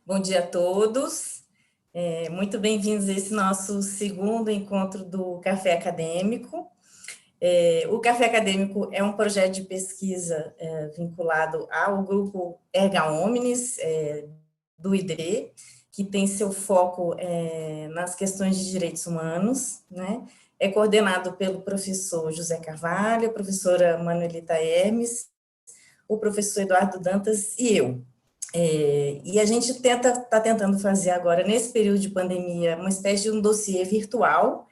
Bom dia a todos. Muito bem-vindos a esse nosso segundo encontro do Café Acadêmico. O Café Acadêmico é um projeto de pesquisa vinculado ao grupo Erga Omnes, do IDE, que tem seu foco nas questões de direitos humanos, né? É coordenado pelo professor José Carvalho, a professora Manuelita Hermes, o professor Eduardo Dantas e eu. E a gente está tentando fazer agora, nesse período de pandemia, uma espécie de um dossiê virtual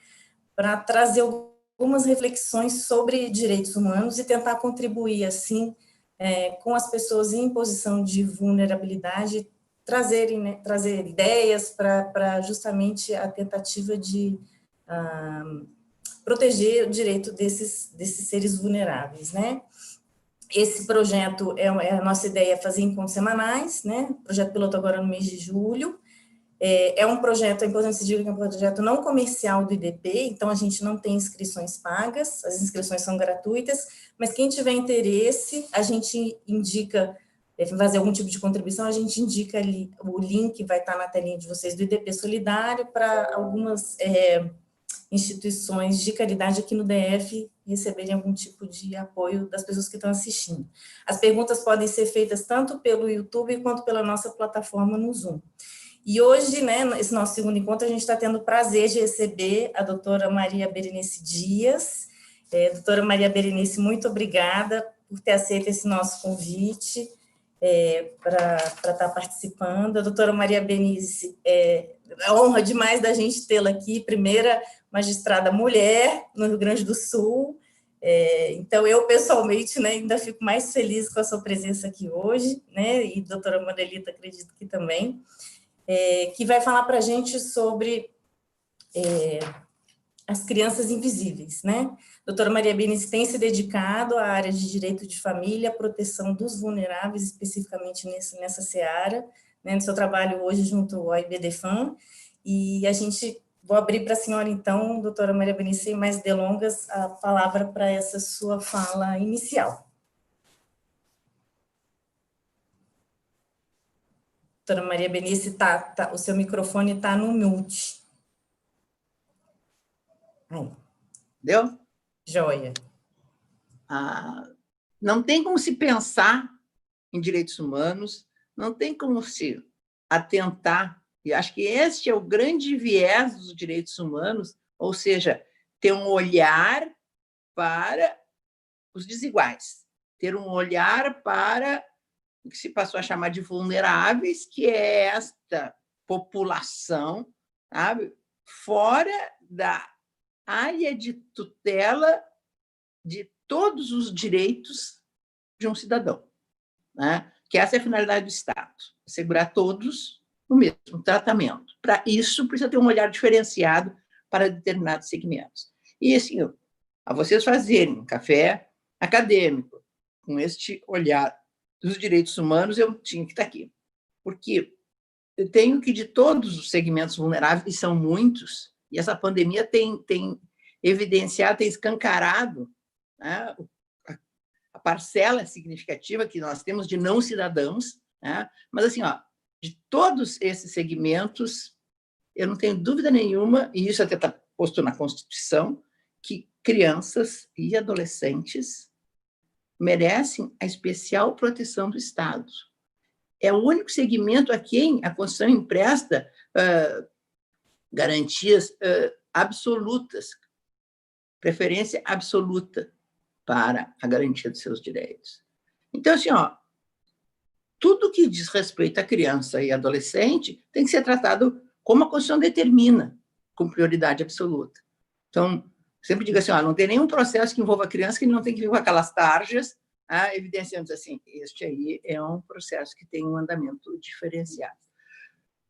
para trazer algumas reflexões sobre direitos humanos e tentar contribuir, assim, com as pessoas em posição de vulnerabilidade, trazer ideias para justamente a tentativa de proteger o direito desses seres vulneráveis, né? Esse projeto, a nossa ideia é fazer encontros semanais, né? Projeto piloto agora no mês de julho. É um projeto, é importante se dizer que é um projeto não comercial do IDP, então a gente não tem inscrições pagas, as inscrições são gratuitas, mas quem tiver interesse, a gente indica, fazer algum tipo de contribuição, a gente indica ali, o link vai estar na telinha de vocês do IDP Solidário para algumas instituições de caridade aqui no DF receberem algum tipo de apoio das pessoas que estão assistindo. As perguntas podem ser feitas tanto pelo YouTube quanto pela nossa plataforma no Zoom. E hoje, né, esse nosso segundo encontro, a gente está tendo o prazer de receber a doutora Maria Berenice Dias. Doutora Maria Berenice, muito obrigada por ter aceito esse nosso convite para estar participando. A doutora Maria Berenice, é honra demais da gente tê-la aqui, primeira magistrada mulher no Rio Grande do Sul. Então, eu, pessoalmente, né, ainda fico mais feliz com a sua presença aqui hoje, né, e a doutora Manuelita, acredito que também, que vai falar para a gente sobre as crianças invisíveis, né? A doutora Maria Berenice tem se dedicado à área de direito de família, proteção dos vulneráveis, especificamente nessa seara, né, no seu trabalho hoje junto ao IBDFAM, e a gente, vou abrir para a senhora, então, doutora Maria Berenice, sem mais delongas, a palavra para essa sua fala inicial. Doutora Maria Berenice, o seu microfone está no mute. Aí. Deu? Joia. Não tem como se pensar em direitos humanos, não tem como se atentar, e acho que este é o grande viés dos direitos humanos, ou seja, ter um olhar para os desiguais, ter um olhar para o que se passou a chamar de vulneráveis, que é esta população, sabe, fora da área de tutela de todos os direitos de um cidadão, né? Que essa é a finalidade do Estado, assegurar todos o mesmo tratamento. Para isso, precisa ter um olhar diferenciado para determinados segmentos. E, assim, a vocês fazerem um café acadêmico com este olhar dos direitos humanos, eu tinha que estar aqui. Porque eu tenho que, de todos os segmentos vulneráveis, e são muitos, e essa pandemia tem evidenciado, tem escancarado, né, a parcela significativa que nós temos de não cidadãos, né? Mas, assim, de todos esses segmentos, eu não tenho dúvida nenhuma, e isso até está posto na Constituição, que crianças e adolescentes merecem a especial proteção do Estado. É o único segmento a quem a Constituição empresta garantias absolutas, preferência absoluta para a garantia dos seus direitos. Então, assim, tudo que diz respeito à criança e adolescente tem que ser tratado como a Constituição determina, com prioridade absoluta. Então, sempre digo assim, não tem nenhum processo que envolva a criança que não tem que vir com aquelas tarjas, evidenciando assim, este aí é um processo que tem um andamento diferenciado.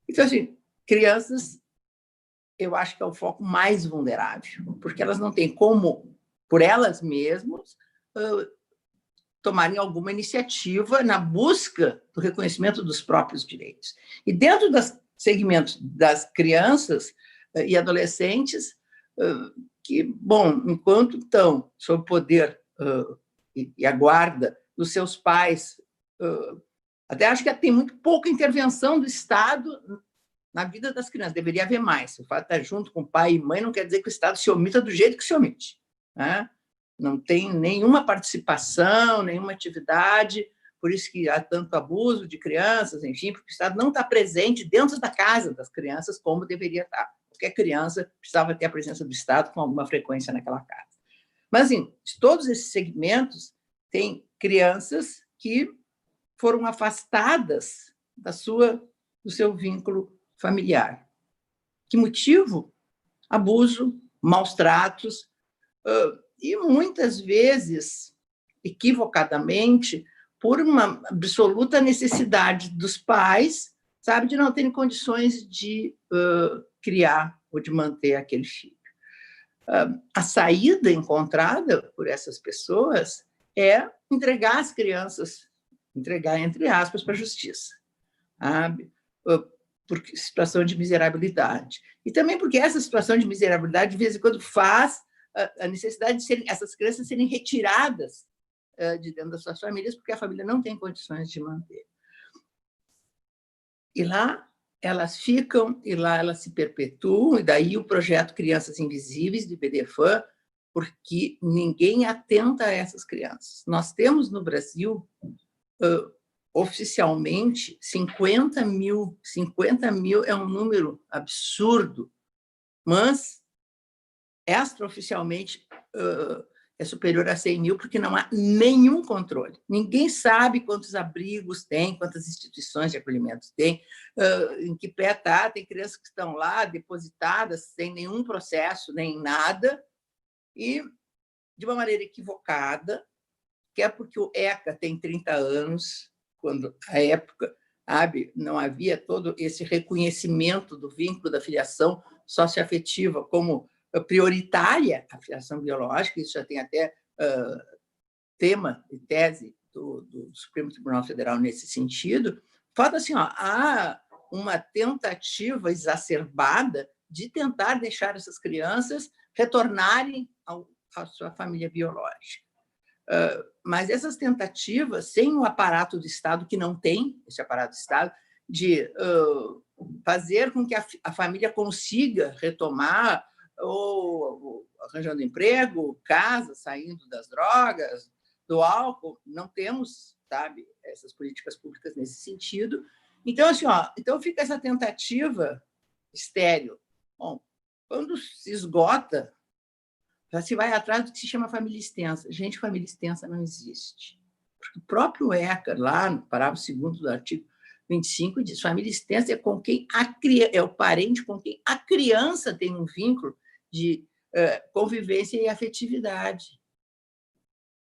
Então, assim, crianças, eu acho que é o foco mais vulnerável, porque elas não têm como, por elas mesmas, tomarem alguma iniciativa na busca do reconhecimento dos próprios direitos. E dentro dos segmentos das crianças e adolescentes, que, bom, enquanto estão sob o poder e a guarda dos seus pais, Até acho que tem muito pouca intervenção do Estado na vida das crianças. Deveria haver mais. O fato de estar junto com pai e mãe não quer dizer que o Estado se omita do jeito que se omite, né? Não tem nenhuma participação, nenhuma atividade, por isso que há tanto abuso de crianças, enfim, porque o Estado não está presente dentro da casa das crianças como deveria estar. Qualquer criança precisava ter a presença do Estado com alguma frequência naquela casa. Mas, assim, de todos esses segmentos, tem crianças que foram afastadas do seu vínculo familiar. Que motivo? Abuso, maus tratos, e muitas vezes, equivocadamente, por uma absoluta necessidade dos pais, sabe, de não terem condições de criar ou de manter aquele filho. A saída encontrada por essas pessoas é entregar as crianças, entregar, entre aspas, para a justiça, sabe? Por situação de miserabilidade. E também porque essa situação de miserabilidade, de vez em quando, faz a necessidade de essas crianças serem retiradas de dentro das suas famílias, porque a família não tem condições de manter. E lá elas ficam, e lá elas se perpetuam, e daí o projeto Crianças Invisíveis, de BDFAN, porque ninguém atenta a essas crianças. Nós temos no Brasil, oficialmente, 50 mil. 50 mil é um número absurdo, mas extraoficialmente é superior a 100 mil, porque não há nenhum controle. Ninguém sabe quantos abrigos tem, quantas instituições de acolhimento tem, em que pé está. Tem crianças que estão lá depositadas sem nenhum processo, nem nada, e de uma maneira equivocada, que é porque o ECA tem 30 anos, quando, à época, sabe, não havia todo esse reconhecimento do vínculo da filiação socioafetiva como prioritária à filiação biológica. Isso já tem até tema e tese do Supremo Tribunal Federal nesse sentido. Falta assim, há uma tentativa exacerbada de tentar deixar essas crianças retornarem à sua família biológica. Mas essas tentativas, sem o aparato do Estado, que não tem esse aparato do Estado, de fazer com que a família consiga retomar, ou arranjando emprego, casa, saindo das drogas, do álcool, não temos, sabe, essas políticas públicas nesse sentido. Então, assim, então fica essa tentativa estéril. Bom, quando se esgota, já se vai atrás do que se chama família extensa. Gente, família extensa não existe. Porque o próprio ECA, lá no parágrafo 2º do artigo 25, diz: família extensa é com quem é o parente com quem a criança tem um vínculo de convivência e afetividade.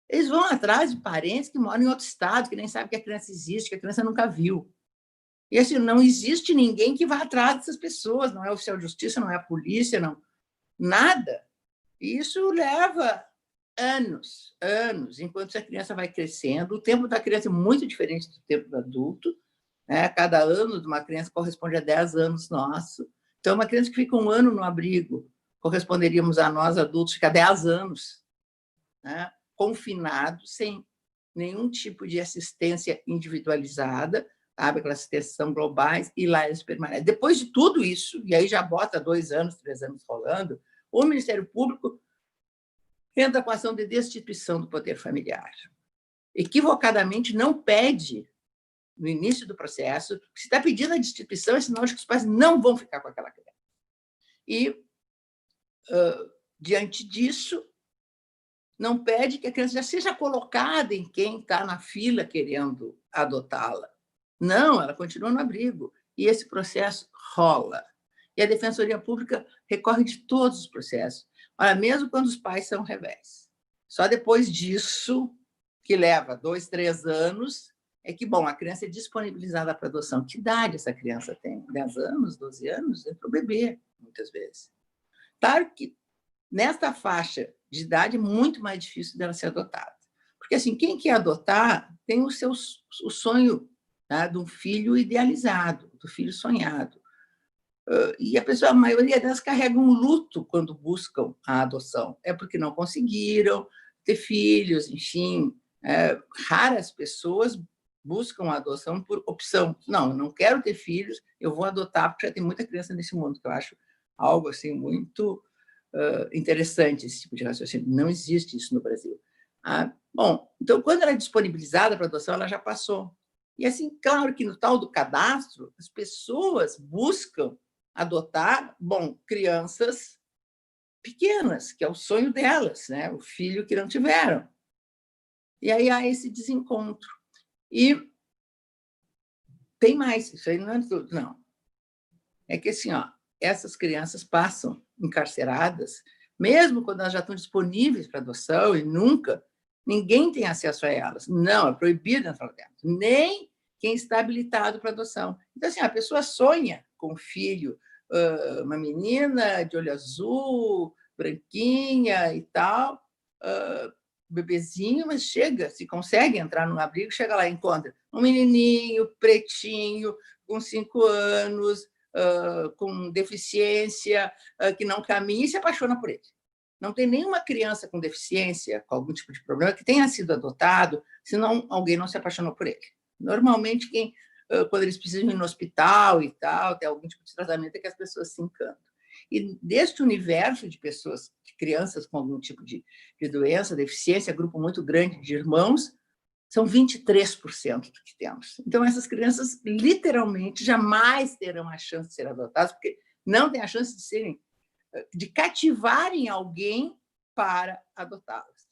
Eles vão atrás de parentes que moram em outro estado, que nem sabem que a criança existe, que a criança nunca viu. E assim, não existe ninguém que vá atrás dessas pessoas, não é o oficial de justiça, não é a polícia, não, nada. E isso leva anos, enquanto essa criança vai crescendo. O tempo da criança é muito diferente do tempo do adulto, né? Cada ano de uma criança corresponde a 10 anos nosso. Então, uma criança que fica 1 ano no abrigo, corresponderíamos a nós, adultos, ficar 10 anos, né? Confinado, sem nenhum tipo de assistência individualizada, sabe? Aquelas assistências são globais, e lá eles permanecem. Depois de tudo isso, e aí já bota 2 anos, 3 anos rolando, o Ministério Público entra com a ação de destituição do poder familiar. Equivocadamente, não pede, no início do processo, se está pedindo a destituição, é sinal de que os pais não vão ficar com aquela criança. E, diante disso, não pede que a criança já seja colocada em quem está na fila querendo adotá-la. Não, ela continua no abrigo. E esse processo rola. E a Defensoria Pública recorre de todos os processos. Olha, mesmo quando os pais são revés. Só depois disso, que leva 2, 3 anos, é que, bom, a criança é disponibilizada para adoção. Que idade essa criança tem? 10 anos, 12 anos? É para o bebê, muitas vezes. Claro que, nesta faixa de idade, é muito mais difícil dela ser adotada. Porque, assim, quem quer adotar tem o sonho, tá, de um filho idealizado, do filho sonhado. E a maioria delas carrega um luto quando buscam a adoção. É porque não conseguiram ter filhos, enfim. Raras pessoas buscam a adoção por opção. Não, eu não quero ter filhos, eu vou adotar, porque já tem muita criança nesse mundo, que eu acho algo assim muito interessante, esse tipo de raciocínio. Não existe isso no Brasil. Bom, então, quando ela é disponibilizada para adoção, ela já passou. E, assim, claro que no tal do cadastro, as pessoas buscam adotar, bom, crianças pequenas, que é o sonho delas, né? O filho que não tiveram. E aí há esse desencontro. E tem mais, isso aí não é tudo, não. É que, assim, ó, essas crianças passam encarceradas, mesmo quando elas já estão disponíveis para adoção, e ninguém tem acesso a elas. Não, é proibido entrar dentro. Nem quem está habilitado para adoção. Então, assim, a pessoa sonha com um filho, uma menina de olho azul, branquinha e tal, bebezinho, mas chega, se consegue entrar num abrigo, chega lá e encontra um menininho pretinho, com 5 anos, com deficiência, que não caminha e se apaixona por ele. Não tem nenhuma criança com deficiência, com algum tipo de problema, que tenha sido adotado, senão alguém não se apaixonou por ele. Normalmente, quando eles precisam ir no hospital e tal, ter algum tipo de tratamento, é que as pessoas se encantam. E deste universo de pessoas, de crianças com algum tipo de doença, deficiência, grupo muito grande de irmãos, são 23% do que temos. Então, essas crianças, literalmente, jamais terão a chance de ser adotadas, porque não têm a chance de cativarem alguém para adotá-las.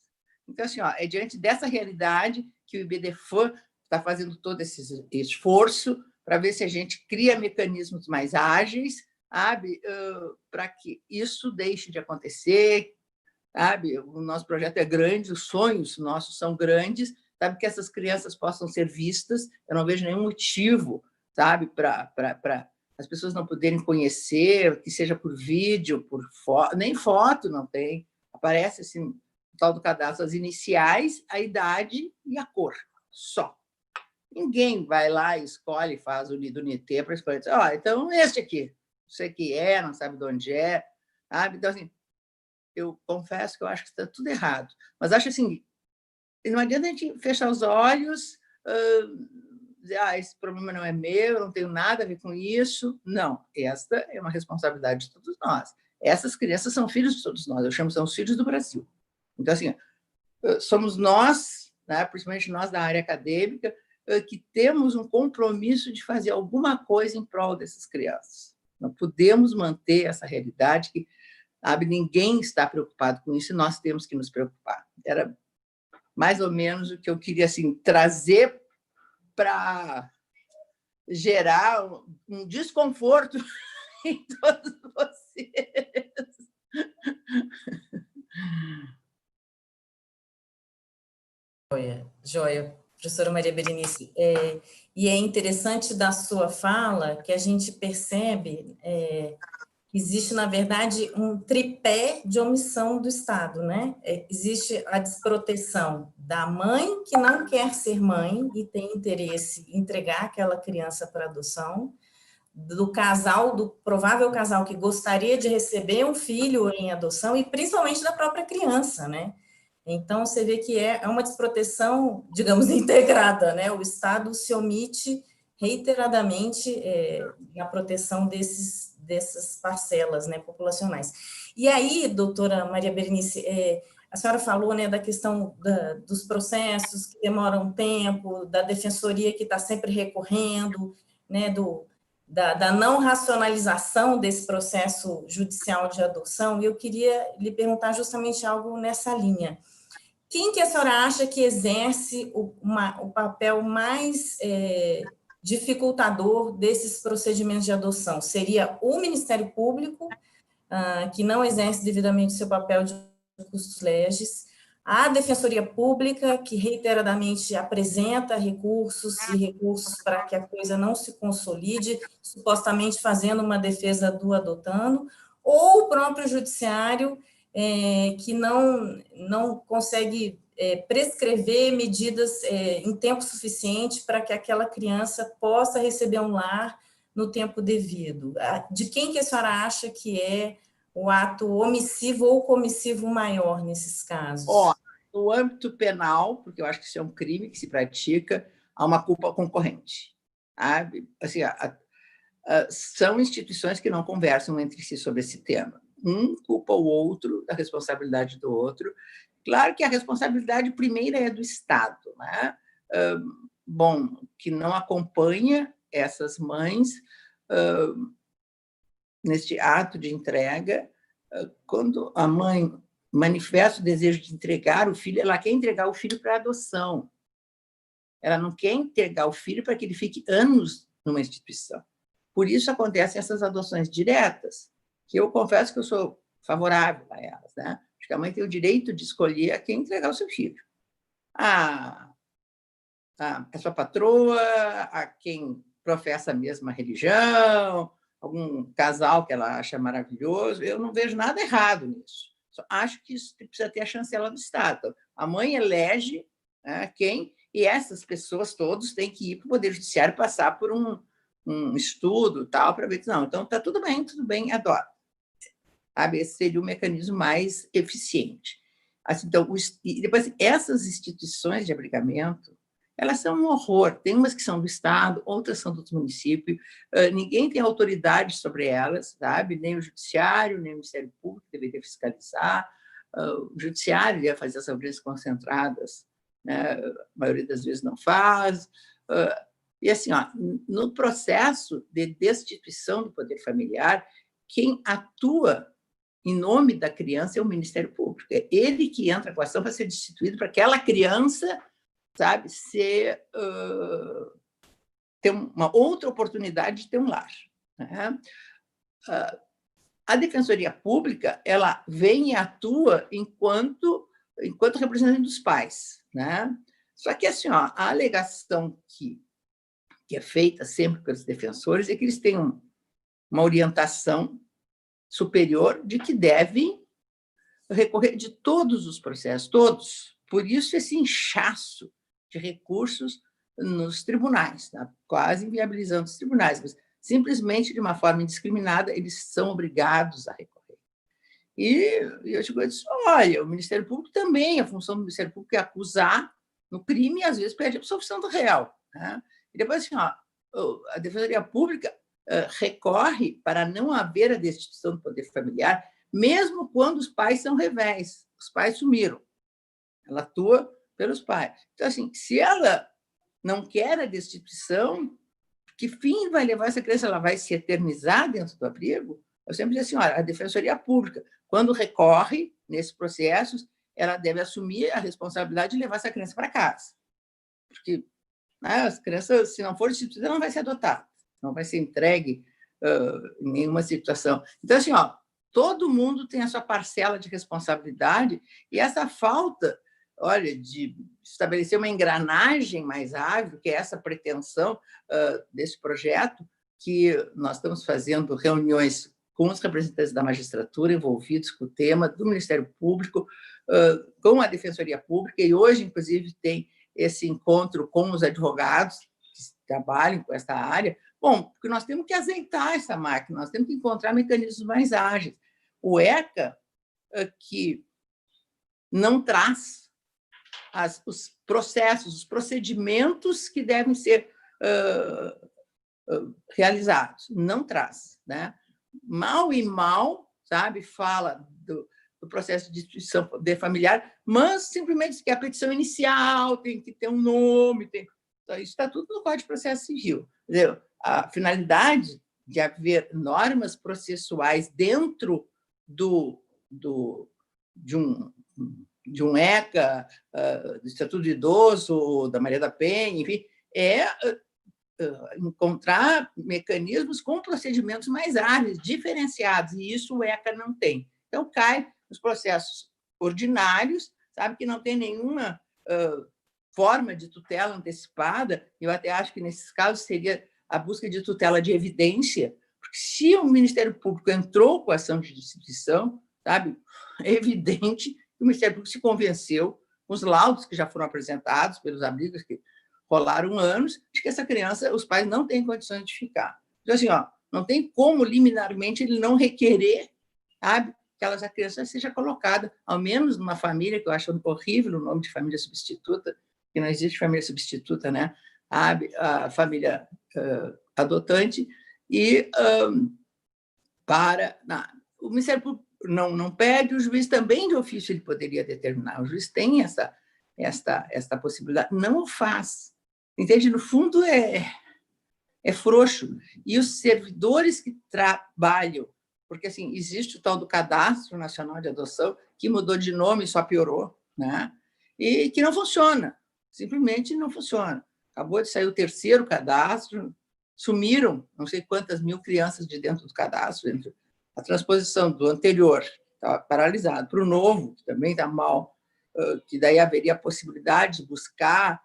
Então, assim, é diante dessa realidade que o IBDFAN está fazendo todo esse esforço para ver se a gente cria mecanismos mais ágeis, sabe, para que isso deixe de acontecer, sabe? O nosso projeto é grande, os sonhos nossos são grandes, sabe, que essas crianças possam ser vistas. Eu não vejo nenhum motivo, sabe, para as pessoas não poderem conhecer, que seja por vídeo, por foto, nem foto não tem. Aparece assim, o tal do cadastro, as iniciais, a idade e a cor, só. Ninguém vai lá e escolhe, faz o NIDU-NIT para escolher. Então, este aqui, não sei o que é, não sabe de onde é, sabe? Então, assim, eu confesso que eu acho que está tudo errado. Mas acho assim, não adianta a gente fechar os olhos, dizer, esse problema não é meu, eu não tenho nada a ver com isso. Não, esta é uma responsabilidade de todos nós. Essas crianças são filhos de todos nós, eu chamo são os filhos do Brasil. Então, assim, somos nós, né, principalmente nós da área acadêmica, que temos um compromisso de fazer alguma coisa em prol dessas crianças. Não podemos manter essa realidade que, sabe, ninguém está preocupado com isso e nós temos que nos preocupar. Era mais ou menos o que eu queria assim, trazer para gerar um desconforto em todos vocês. Joia, professora Maria Berenice. E é interessante da sua fala que a gente percebe que existe, na verdade, um tripé de omissão do Estado, né? Existe a desproteção da mãe que não quer ser mãe e tem interesse em entregar aquela criança para adoção, do casal, do provável casal que gostaria de receber um filho em adoção e principalmente da própria criança, né? Então, você vê que é uma desproteção, digamos, integrada, né? O Estado se omite reiteradamente na proteção dessas parcelas, né, populacionais. E aí, doutora Maria Berenice, a senhora falou, né, da questão dos processos que demoram tempo, da defensoria que está sempre recorrendo, né, da não racionalização desse processo judicial de adoção, e eu queria lhe perguntar justamente algo nessa linha. Quem que a senhora acha que exerce o papel mais dificultador desses procedimentos de adoção? Seria o Ministério Público, que não exerce devidamente seu papel de custos legis, a Defensoria Pública, que reiteradamente apresenta recursos para que a coisa não se consolide, supostamente fazendo uma defesa do adotando, ou o próprio Judiciário, que não consegue prescrever medidas em tempo suficiente para que aquela criança possa receber um lar no tempo devido. De quem que a senhora acha que é o ato omissivo ou comissivo maior nesses casos? No âmbito penal, porque eu acho que isso é um crime que se pratica, há uma culpa concorrente. Sabe? Assim, são instituições que não conversam entre si sobre esse tema. Um culpa o outro da responsabilidade do outro. Claro que a responsabilidade primeira é do Estado, né? Bom, que não acompanha essas mães neste ato de entrega. Quando a mãe manifesta o desejo de entregar o filho, ela quer entregar o filho para adoção. Ela não quer entregar o filho para que ele fique anos numa instituição. Por isso acontecem essas adoções diretas, que eu confesso que eu sou favorável a elas, né? Porque a mãe tem o direito de escolher a quem entregar o seu filho. A sua patroa, a quem professa a mesma religião, algum casal que ela acha maravilhoso. Eu não vejo nada errado nisso. Só acho que isso precisa ter a chancela do Estado. A mãe elege, né, quem, e essas pessoas todos têm que ir para o Poder Judiciário passar por um estudo tal para ver que não, então está tudo bem, adota. Sabe? Esse seria o mecanismo mais eficiente. Assim, então, e depois, essas instituições de abrigamento, elas são um horror. Tem umas que são do Estado, outras são dos municípios. Ninguém tem autoridade sobre elas, sabe? Nem o Judiciário, nem o Ministério Público deveria fiscalizar. O Judiciário ia fazer as audiências concentradas, né? A maioria das vezes não faz. E assim, no processo de destituição do poder familiar, quem atua em nome da criança é o Ministério Público. É ele que entra com a ação para ser destituído, para aquela criança, sabe, ter uma outra oportunidade de ter um lar. Né? A Defensoria Pública, ela vem e atua enquanto representante dos pais. Né? Só que assim, a alegação que é feita sempre pelos defensores é que eles têm uma orientação superior de que devem recorrer de todos os processos, todos. Por isso, esse inchaço de recursos nos tribunais, tá? Quase inviabilizando os tribunais, mas simplesmente, de uma forma indiscriminada, eles são obrigados a recorrer. E eu digo, olha, o Ministério Público também, a função do Ministério Público é acusar no crime e, às vezes, pede a absolvição do réu. Né? E depois, assim, a Defensoria Pública recorre para não haver a destituição do poder familiar, mesmo quando os pais são revés, os pais sumiram. Ela atua pelos pais. Então, assim, se ela não quer a destituição, que fim vai levar essa criança? Ela vai se eternizar dentro do abrigo? Eu sempre digo assim, olha, a Defensoria Pública, quando recorre nesses processos, ela deve assumir a responsabilidade de levar essa criança para casa. Porque, né, as crianças, se não for destituída, não vai ser adotada, não vai ser entregue em nenhuma situação. Então, assim, todo mundo tem a sua parcela de responsabilidade e essa falta, olha, de estabelecer uma engrenagem mais ágil, que é essa pretensão desse projeto, que nós estamos fazendo reuniões com os representantes da magistratura envolvidos com o tema, do Ministério Público, com a Defensoria Pública, e hoje, inclusive, tem esse encontro com os advogados que trabalham com essa área. Bom, porque nós temos que azeitar essa máquina, nós temos que encontrar mecanismos mais ágeis. O ECA, que não traz os processos, os procedimentos que devem ser realizados, não traz. Né? Mal e mal, sabe, fala do processo de destituição de familiar, mas simplesmente diz que a petição inicial tem que ter um nome, então, isso está tudo no Código de Processo Civil. Entendeu? A finalidade de haver normas processuais dentro de um ECA, do Estatuto do Idoso, da Maria da Penha, enfim, é encontrar mecanismos com procedimentos mais ágeis, diferenciados, e isso o ECA não tem. Então, cai nos processos ordinários, sabe, que não tem nenhuma forma de tutela antecipada. Eu até acho que, nesses casos, seria a busca de tutela de evidência, porque se o Ministério Público entrou com a ação de destituição, sabe, é evidente que o Ministério Público se convenceu, com os laudos que já foram apresentados pelos amigos que rolaram anos, de que essa criança, os pais não têm condições de ficar. Então, assim, não tem como, liminarmente, ele não requerer, sabe, que a criança seja colocada, ao menos numa família, que eu acho horrível o nome de família substituta, que não existe família substituta, né? a família adotante, e o Ministério Público não pede, o juiz também, de ofício, ele poderia determinar. O juiz tem esta possibilidade, não o faz. Entende? No fundo, é frouxo. E os servidores que trabalham, porque assim, existe o tal do Cadastro Nacional de Adoção, que mudou de nome e só piorou, né? E que não funciona, simplesmente não funciona. Acabou de sair o 3º cadastro, sumiram não sei quantas mil crianças de dentro do cadastro, a transposição do anterior estava paralisado, para o novo, que também está mal, que daí haveria a possibilidade de buscar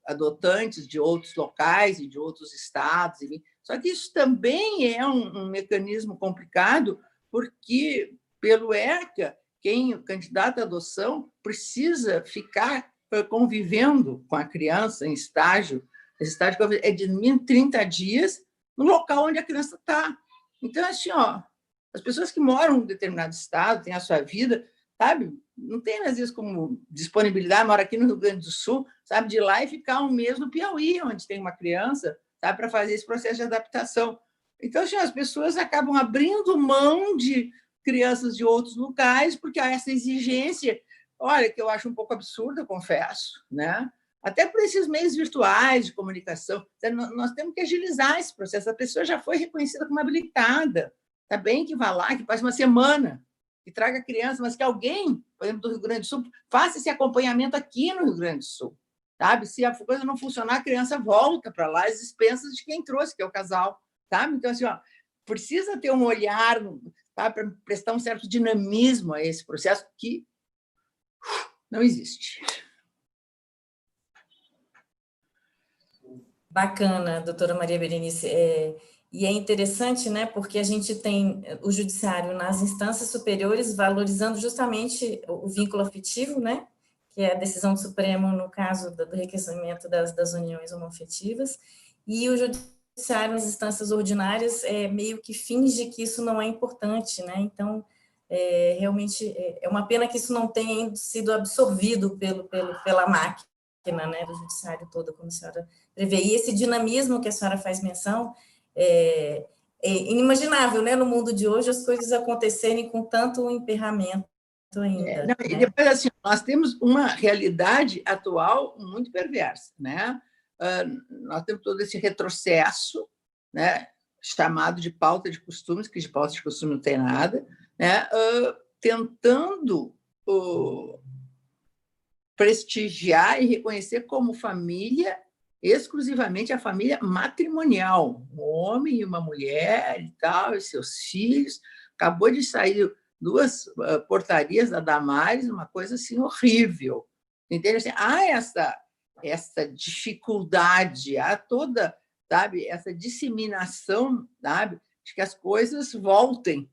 adotantes de outros locais e de outros estados. Enfim. Só que isso também é um mecanismo complicado, porque, pelo ERCA, o candidato à adoção precisa ficar convivendo com a criança em estágio. Esse estágio é de mínimo 30 dias no local onde a criança está. Então, assim, as pessoas que moram em um determinado estado, têm a sua vida, sabe? Não tem, às vezes, como disponibilidade, mora aqui no Rio Grande do Sul, sabe, de ir lá e ficar um mês no Piauí, onde tem uma criança, sabe, para fazer esse processo de adaptação. Então, assim, as pessoas acabam abrindo mão de crianças de outros locais, porque há essa exigência, olha, que eu acho um pouco absurda, confesso, né? Até por esses meios virtuais de comunicação. Nós temos que agilizar esse processo. A pessoa já foi reconhecida como habilitada. Está bem que vá lá, que passe uma semana, que traga a criança, mas que alguém, por exemplo, do Rio Grande do Sul, faça esse acompanhamento aqui no Rio Grande do Sul. Sabe? Se a coisa não funcionar, a criança volta para lá, as expensas de quem trouxe, que é o casal. Sabe? Então, assim, precisa ter um olhar, tá? Para prestar um certo dinamismo a esse processo que não existe. Bacana, doutora Maria Berenice. E é interessante, né, porque a gente tem o judiciário nas instâncias superiores valorizando justamente o vínculo afetivo, né, que é a decisão do Supremo no caso do reconhecimento das uniões homoafetivas, e o judiciário nas instâncias ordinárias meio que finge que isso não é importante, né, então, realmente, é uma pena que isso não tenha sido absorvido pela máquina, né, do judiciário todo, como a senhora prevê. E esse dinamismo que a senhora faz menção é inimaginável, né, no mundo de hoje, as coisas acontecerem com tanto emperramento ainda. Não, e depois, assim, nós temos uma realidade atual muito perversa, né? Nós temos todo esse retrocesso, né, chamado de pauta de costumes, que de pauta de costume não tem nada, né, tentando prestigiar e reconhecer como família exclusivamente a família matrimonial, um homem e uma mulher e tal, e seus filhos. Acabou de sair 2 portarias da Damares, uma coisa assim horrível. Entende? Assim, há essa dificuldade, há toda, sabe, essa disseminação, sabe, de que as coisas voltem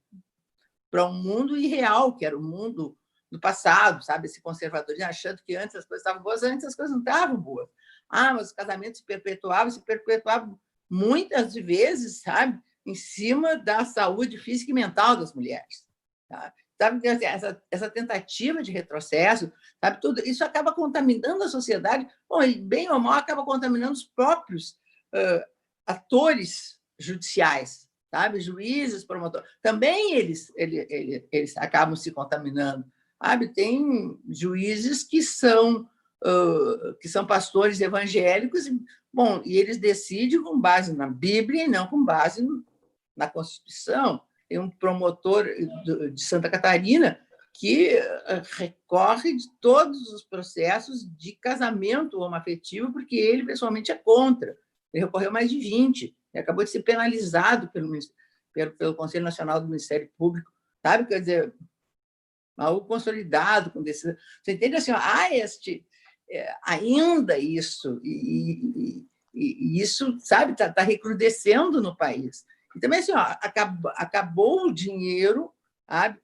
para um mundo irreal, que era o mundo do passado, sabe? Esse conservadorismo, achando que antes as coisas estavam boas, antes as coisas não estavam boas. Mas os casamentos se perpetuavam muitas vezes, sabe? Em cima da saúde física e mental das mulheres. Tá? Sabe? Essa tentativa de retrocesso, sabe? Tudo isso acaba contaminando a sociedade, bom, e bem ou mal acaba contaminando os próprios atores judiciais, sabe? Juízes, promotores, também eles acabam se contaminando. Sabe? Tem juízes que são pastores evangélicos, bom, e eles decidem com base na Bíblia e não com base na Constituição. Tem um promotor de Santa Catarina que recorre de todos os processos de casamento homoafetivo, porque ele, pessoalmente, é contra. Ele recorreu mais de 20, e acabou de ser penalizado pelo Conselho Nacional do Ministério Público. Sabe? Quer dizer, algo consolidado com decisão. Você entende assim? Há ainda isso, e isso, sabe, está recrudescendo no país. E também, assim, acabou o dinheiro, sabe,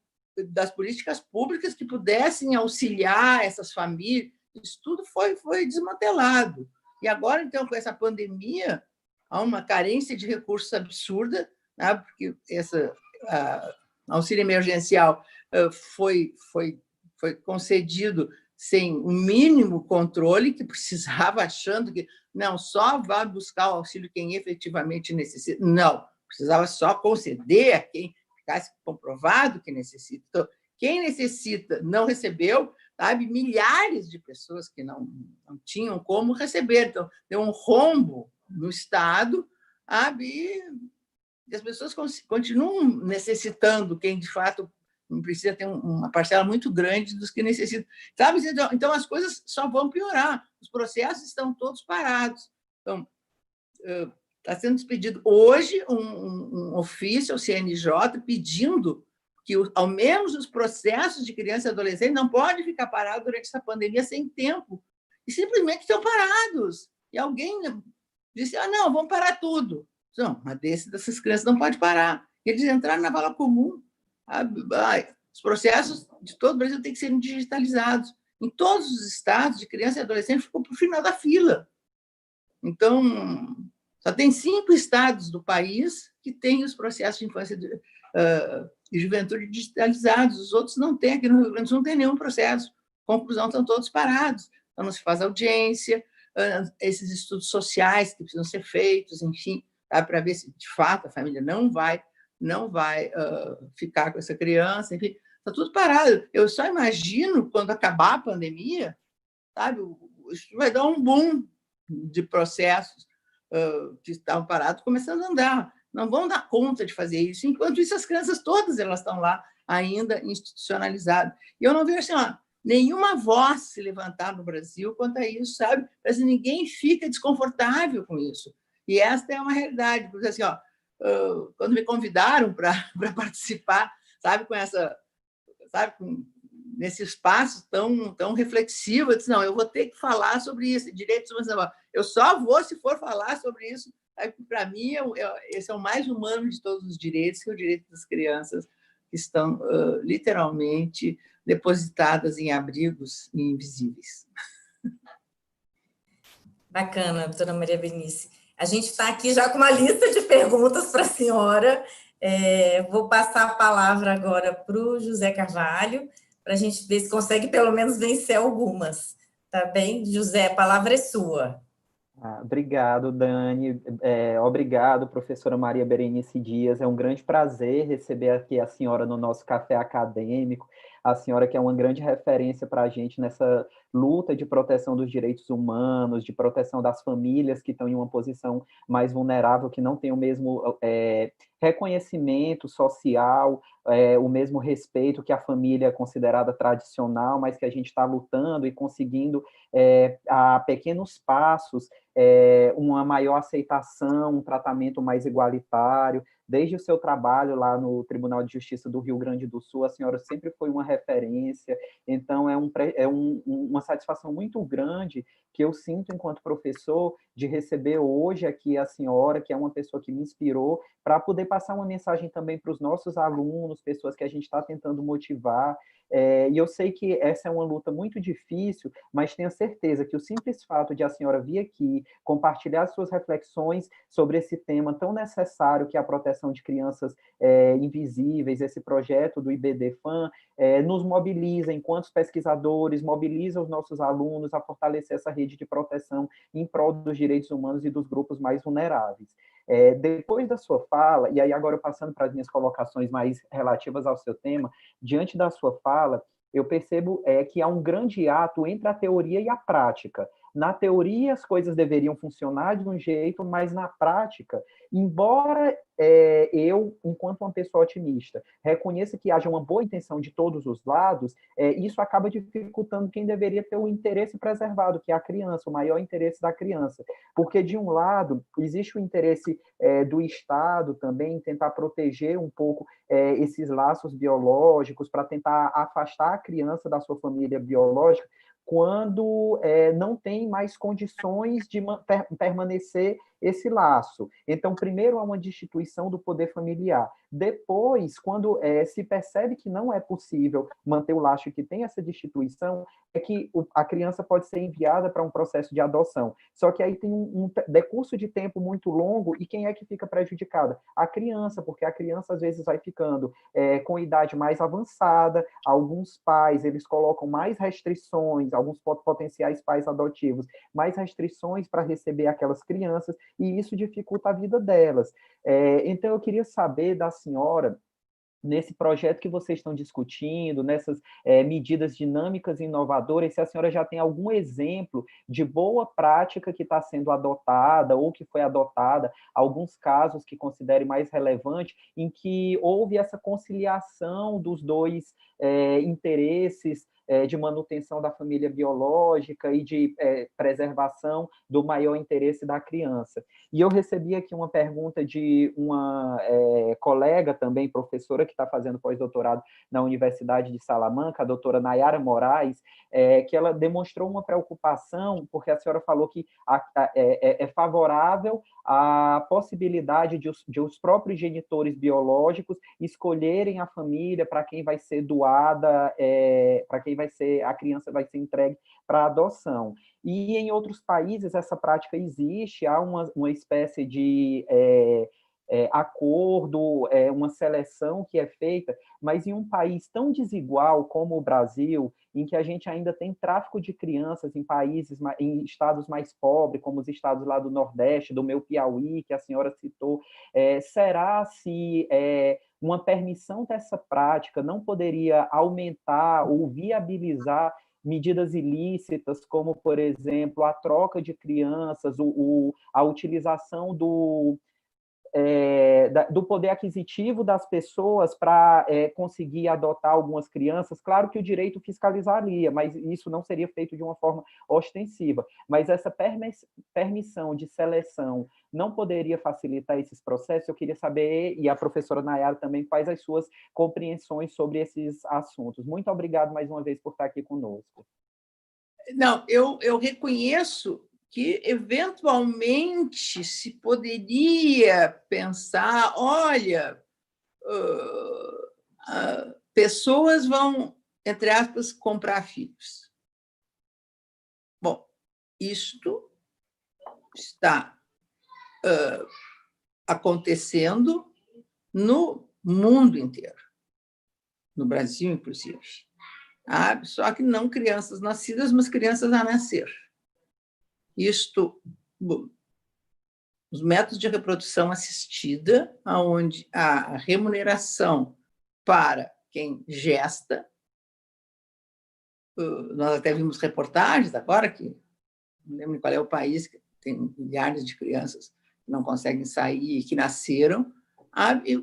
das políticas públicas que pudessem auxiliar essas famílias, isso tudo foi desmantelado. E agora, então, com essa pandemia, há uma carência de recursos absurda, né, porque essa auxílio emergencial foi concedido sem o mínimo controle que precisava, achando que não, só vai buscar o auxílio quem efetivamente necessita. Não, precisava só conceder a quem ficasse comprovado que necessita. Então, quem necessita não recebeu, sabe? Milhares de pessoas que não tinham como receber. Então, deu um rombo no Estado, sabe? E as pessoas continuam necessitando, quem de fato não precisa ter uma parcela muito grande dos que necessitam. Sabe? Então, as coisas só vão piorar. Os processos estão todos parados. Então, está sendo expedido hoje um ofício ao CNJ pedindo que, ao menos, os processos de criança e adolescente não podem ficar parados durante essa pandemia sem tempo. E simplesmente estão parados. E alguém disse, não, vamos parar tudo. Não, mas dessas crianças não pode parar. Eles entraram na vala comum. Os processos de todo o Brasil têm que ser digitalizados. Em todos os estados de criança e adolescente ficou para o final da fila. Então, só tem 5 estados do país que têm os processos de infância e juventude digitalizados. Os outros não têm. Aqui no Rio Grande do Sul não tem nenhum processo. Conclusão, estão todos parados. Então, não se faz audiência, esses estudos sociais que precisam ser feitos, enfim, para ver se, de fato, a família não vai ficar com essa criança, enfim, está tudo parado. Eu só imagino, quando acabar a pandemia, sabe, isso vai dar um boom de processos que estavam parados começando a andar. Não vão dar conta de fazer isso. Enquanto isso, as crianças todas elas estão lá ainda institucionalizadas. E eu não vejo assim, nenhuma voz se levantar no Brasil quanto a isso, sabe? Mas ninguém fica desconfortável com isso. E esta é uma realidade. Porque, assim, quando me convidaram para participar, sabe, nesse espaço tão reflexivo, eu disse, não, eu vou ter que falar sobre isso, direitos humanos. Eu só vou se for falar sobre isso. Para mim, esse é o mais humano de todos os direitos, que é o direito das crianças que estão literalmente depositadas em abrigos invisíveis. Bacana, doutora Maria Berenice. A gente está aqui já com uma lista de perguntas para a senhora. Vou passar a palavra agora para o José Carvalho, para a gente ver se consegue pelo menos vencer algumas. Tá bem? José, a palavra é sua. Obrigado, Dani. Obrigado, professora Maria Berenice Dias. É um grande prazer receber aqui a senhora no nosso café acadêmico. A senhora que é uma grande referência para a gente nessa luta de proteção dos direitos humanos, de proteção das famílias que estão em uma posição mais vulnerável, que não tem o mesmo reconhecimento social, o mesmo respeito que a família considerada tradicional, mas que a gente está lutando e conseguindo, a pequenos passos, uma maior aceitação, um tratamento mais igualitário. Desde o seu trabalho lá no Tribunal de Justiça do Rio Grande do Sul, a senhora sempre foi uma referência, então uma satisfação muito grande que eu sinto enquanto professor de receber hoje aqui a senhora, que é uma pessoa que me inspirou, para poder passar uma mensagem também para os nossos alunos, pessoas que a gente está tentando motivar. E eu sei que essa é uma luta muito difícil, mas tenho certeza que o simples fato de a senhora vir aqui, compartilhar suas reflexões sobre esse tema tão necessário que é a proteção de crianças invisíveis, esse projeto do IBDFAM, nos mobiliza enquanto pesquisadores, mobiliza os nossos alunos a fortalecer essa rede de proteção em prol dos direitos humanos e dos grupos mais vulneráveis. Depois da sua fala, e aí agora passando para as minhas colocações mais relativas ao seu tema, diante da sua fala, eu percebo que há um grande ato entre a teoria e a prática. Na teoria, as coisas deveriam funcionar de um jeito, mas na prática, embora eu, enquanto uma pessoa otimista, reconheça que haja uma boa intenção de todos os lados, isso acaba dificultando quem deveria ter o interesse preservado, que é a criança, o maior interesse da criança. Porque, de um lado, existe o interesse do Estado também em tentar proteger um pouco esses laços biológicos, para tentar afastar a criança da sua família biológica, quando não tem mais condições de permanecer esse laço. Então, primeiro há uma destituição do poder familiar. Depois, quando se percebe que não é possível manter o laço e que tem essa destituição, é que a criança pode ser enviada para um processo de adoção. Só que aí tem um decurso de tempo muito longo, e quem é que fica prejudicada? A criança, porque a criança às vezes vai ficando com idade mais avançada, alguns pais, eles colocam mais restrições, alguns potenciais pais adotivos, mais restrições para receber aquelas crianças, e isso dificulta a vida delas. Então, eu queria saber da senhora, nesse projeto que vocês estão discutindo, nessas medidas dinâmicas e inovadoras, se a senhora já tem algum exemplo de boa prática que está sendo adotada ou que foi adotada, alguns casos que considere mais relevante, em que houve essa conciliação dos dois interesses de manutenção da família biológica e de preservação do maior interesse da criança. E eu recebi aqui uma pergunta de uma colega também, professora, que está fazendo pós-doutorado na Universidade de Salamanca, a doutora Nayara Moraes, que ela demonstrou uma preocupação, porque a senhora falou que é favorável à possibilidade de os próprios genitores biológicos escolherem a família para quem vai ser doada, para quem a criança vai ser entregue para adoção. E em outros países essa prática existe, há uma espécie de acordo, uma seleção que é feita, mas em um país tão desigual como o Brasil, em que a gente ainda tem tráfico de crianças em estados mais pobres, como os estados lá do Nordeste, do meu Piauí, que a senhora citou, será se uma permissão dessa prática não poderia aumentar ou viabilizar medidas ilícitas, como, por exemplo, a troca de crianças, a utilização do poder aquisitivo das pessoas para conseguir adotar algumas crianças? Claro que o direito fiscalizaria, mas isso não seria feito de uma forma ostensiva. Mas essa permissão de seleção não poderia facilitar esses processos? Eu queria saber, e a professora Nayara também, quais as suas compreensões sobre esses assuntos. Muito obrigado mais uma vez por estar aqui conosco. Não, eu reconheço que, eventualmente, se poderia pensar, olha, pessoas vão, entre aspas, comprar filhos. Bom, isto está acontecendo no mundo inteiro, no Brasil, inclusive. Só que não crianças nascidas, mas crianças a nascer. Os métodos de reprodução assistida, onde a remuneração para quem gesta, nós até vimos reportagens agora, que não lembro qual é o país, que tem milhares de crianças que não conseguem sair e que nasceram.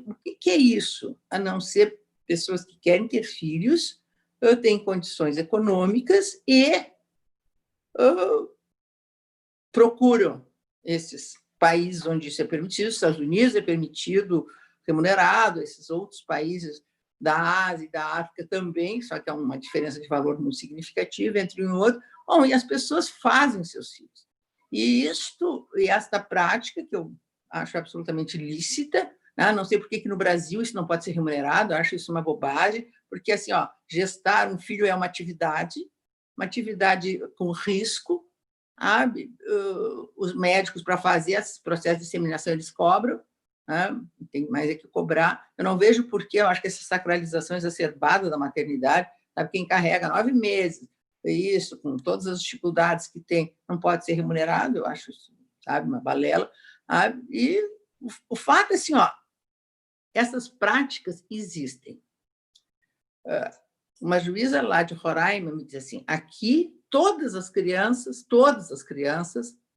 O que é isso? A não ser pessoas que querem ter filhos, têm condições econômicas e procuram esses países onde isso é permitido. Os Estados Unidos é permitido remunerado, esses outros países da Ásia e da África também, só que há uma diferença de valor muito significativa entre um e outro. Bom, e as pessoas fazem seus filhos. E esta prática, que eu acho absolutamente lícita, né? Não sei por que no Brasil isso não pode ser remunerado, eu acho isso uma bobagem, porque assim, gestar um filho é uma atividade com risco. Os médicos, para fazer esse processo de inseminação, eles cobram, tem mais que cobrar. Eu não vejo por que, eu acho que essa sacralização exacerbada da maternidade, quem carrega 9 meses, isso, com todas as dificuldades que tem, não pode ser remunerado, eu acho isso, uma balela. E o fato é assim, essas práticas existem. Uma juíza lá de Roraima me diz assim, aqui todas as crianças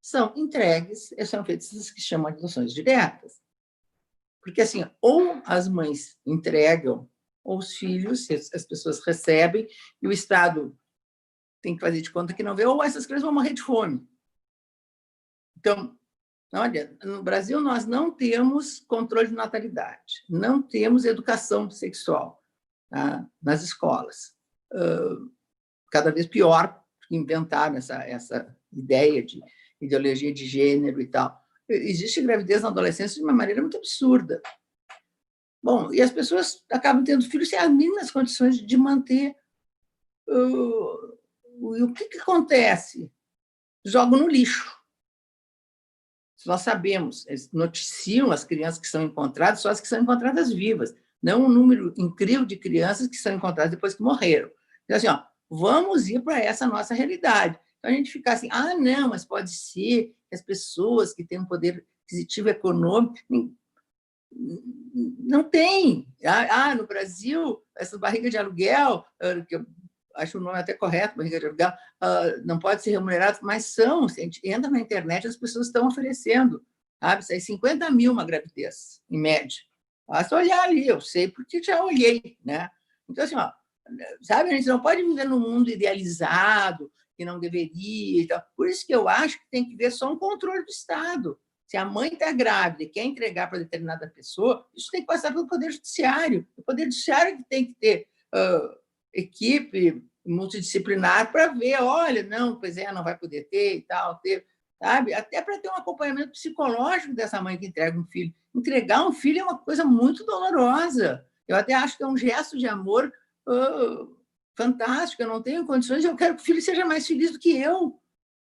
são entregues, são feitas as que chamam de adoções diretas. Porque, assim, ou as mães entregam, ou os filhos, as pessoas recebem, e o Estado tem que fazer de conta que não vê, ou essas crianças vão morrer de fome. Então, olha, no Brasil nós não temos controle de natalidade, não temos educação sexual nas escolas. Cada vez pior, inventaram essa ideia de ideologia de gênero e tal. existe gravidez na adolescência de uma maneira muito absurda. Bom, e as pessoas acabam tendo filhos sem as mínimas condições de manter. E o que acontece? Jogam no lixo. Nós sabemos, eles noticiam as crianças que são encontradas, só as que são encontradas vivas, não um número incrível de crianças que são encontradas depois que morreram. Então, assim, vamos ir para essa nossa realidade. Então, a gente fica assim, não, mas pode ser que as pessoas que têm um poder aquisitivo econômico não tem. No Brasil, essa barriga de aluguel, que eu acho o nome até correto, barriga de aluguel, não pode ser remunerado, mas são. Se a gente entra na internet, as pessoas estão oferecendo, sabe? Sai 50 mil uma gravidez, em média. Basta olhar ali, eu sei porque já olhei, né? Então, assim, sabe, a gente não pode viver num mundo idealizado, que não deveria e tal. Por isso que eu acho que tem que ver só um controle do Estado. Se a mãe está grávida e quer entregar para determinada pessoa, isso tem que passar pelo Poder Judiciário. O Poder Judiciário que tem que ter equipe multidisciplinar para ver, olha, não, pois não vai poder ter e tal, sabe? Até para ter um acompanhamento psicológico dessa mãe que entrega um filho. Entregar um filho é uma coisa muito dolorosa. Eu até acho que é um gesto de amor fantástico. Eu não tenho condições, eu quero que o filho seja mais feliz do que eu,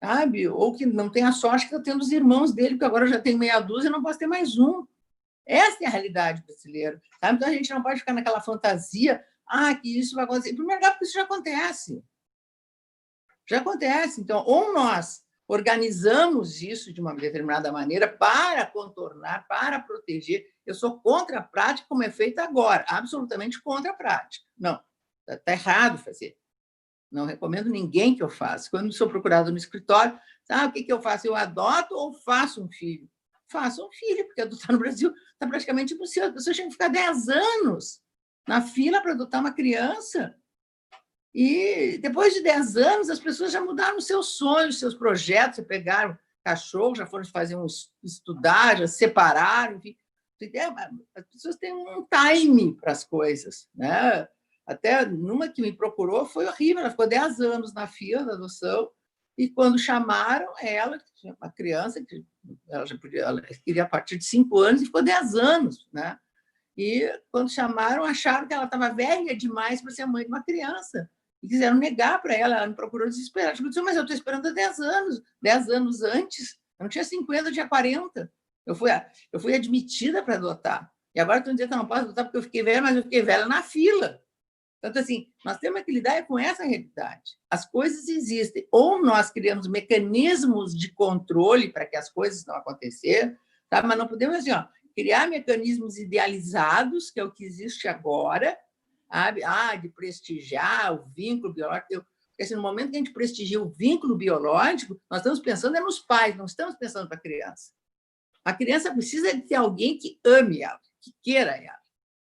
sabe? Ou que não tenha a sorte que eu tenho dos irmãos dele, porque agora eu já tenho meia dúzia e não posso ter mais um. Essa é a realidade brasileira, sabe? Então, a gente não pode ficar naquela fantasia que isso vai acontecer. Em primeiro lugar, porque isso já acontece. Já acontece. Então, ou nós organizamos isso de uma determinada maneira para contornar, para proteger. Eu sou contra a prática como é feita agora, absolutamente contra a prática. Não, está errado fazer. Não recomendo ninguém que eu faça. Quando sou procurada no escritório, sabe o que eu faço? Eu adoto ou faço um filho? Faço um filho, porque adotar no Brasil está praticamente impossível. As pessoas tinham que ficar 10 anos na fila para adotar uma criança. E depois de 10 anos, as pessoas já mudaram os seus sonhos, seus projetos, já pegaram cachorro, já foram fazer estudar, já separaram, enfim. As pessoas têm um time para as coisas, né? Até numa que me procurou foi horrível, ela ficou 10 anos na fila da adoção, e quando chamaram ela, tinha uma criança, que ela queria a partir de 5 anos, e ficou 10 anos, né? E, quando chamaram, acharam que ela estava velha demais para ser mãe de uma criança. E quiseram negar para ela. Ela me procurou desesperada. Eu disse, mas eu estou esperando há 10 anos. 10 anos antes, eu não tinha 50, eu tinha 40. Eu fui admitida para adotar. E agora estão dizendo que eu não posso adotar porque eu fiquei velha, mas eu fiquei velha na fila. Então, assim, nós temos que lidar com essa realidade. As coisas existem. Ou nós criamos mecanismos de controle para que as coisas não aconteçam, tá? Mas não podemos, assim, criar mecanismos idealizados, que é o que existe agora, sabe? De prestigiar o vínculo biológico. Porque assim, no momento que a gente prestigia o vínculo biológico, nós estamos pensando nos pais, não estamos pensando para a criança. A criança precisa de ter alguém que ame ela, que queira ela,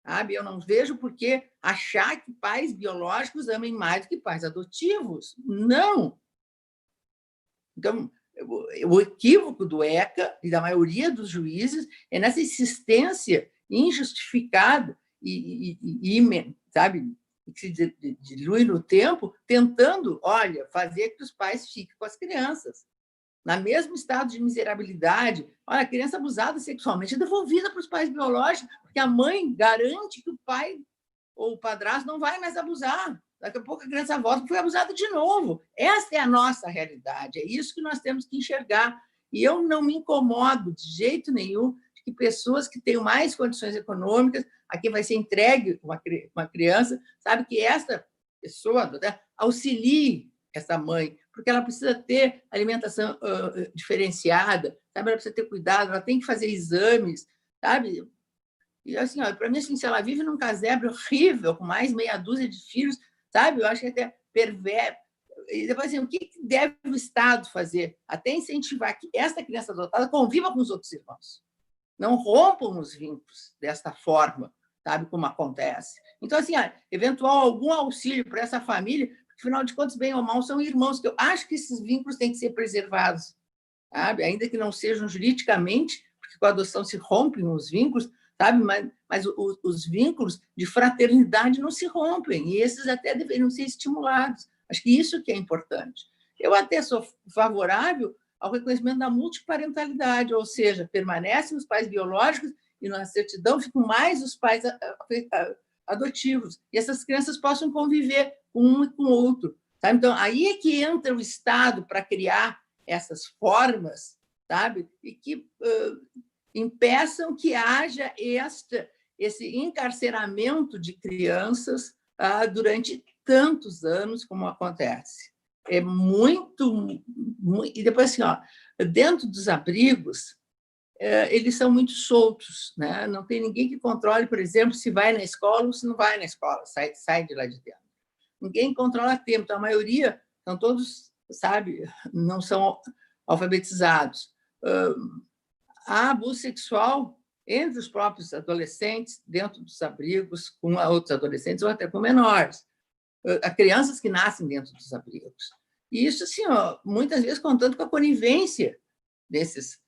sabe? Eu não vejo por que achar que pais biológicos amem mais do que pais adotivos. Não. Então, o equívoco do ECA e da maioria dos juízes é nessa insistência injustificada sabe, que se dilui no tempo, tentando, fazer que os pais fiquem com as crianças. Na mesmo estado de miserabilidade, a criança abusada sexualmente é devolvida para os pais biológicos, porque a mãe garante que o pai ou o padrasto não vai mais abusar. Daqui a pouco a criança volta e foi abusada de novo. Essa é a nossa realidade, é isso que nós temos que enxergar. E eu não me incomodo de jeito nenhum de que pessoas que tenham mais condições econômicas, a quem vai ser entregue uma criança, sabe, que essa pessoa, né, auxilie essa mãe, porque ela precisa ter alimentação diferenciada, sabe? Ela precisa ter cuidado, ela tem que fazer exames, sabe? E, assim, para mim, assim, se ela vive num casebre horrível, com mais meia dúzia de filhos, sabe? Eu acho que até perverso. E depois, assim, o que deve o Estado fazer? Até incentivar que essa criança adotada conviva com os outros irmãos. Não rompam os vínculos desta forma, sabe? Como acontece. Então, assim, eventual algum auxílio para essa família, afinal de contas, bem ou mal, são irmãos, que eu acho que esses vínculos têm que ser preservados, sabe? Ainda que não sejam juridicamente, porque com a adoção se rompem os vínculos, sabe? Mas os vínculos de fraternidade não se rompem, e esses até deveriam ser estimulados. Acho que isso que é importante. Eu até sou favorável ao reconhecimento da multiparentalidade, ou seja, permanecem os pais biológicos e na certidão ficam mais os pais adotivos, e essas crianças possam conviver um e com o outro. Sabe? Então, aí é que entra o Estado para criar essas formas, sabe? E que impeçam que haja esse encarceramento de crianças durante tantos anos como acontece. É muito... E depois, assim, dentro dos abrigos, eles são muito soltos, né? Não tem ninguém que controle, por exemplo, se vai na escola ou se não vai na escola, sai de lá de dentro. Ninguém controla tempo, então a maioria são todos, sabe, não são alfabetizados. Há abuso sexual entre os próprios adolescentes, dentro dos abrigos, com outros adolescentes ou até com menores. Há crianças que nascem dentro dos abrigos. E isso, assim, muitas vezes contando com a conivência desses,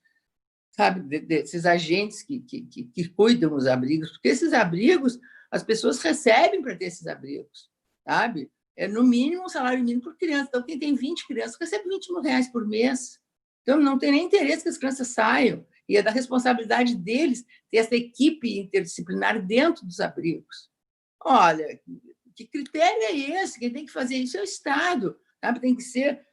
sabe, desses agentes que cuidam dos abrigos, porque esses abrigos, as pessoas recebem para ter esses abrigos, sabe? É no mínimo um salário mínimo por criança. Então, quem tem 20 crianças recebe R$20 por mês. Então, não tem nem interesse que as crianças saiam. E é da responsabilidade deles ter essa equipe interdisciplinar dentro dos abrigos. Olha, que critério é esse? Quem tem que fazer isso é o Estado. Sabe? Tem que ser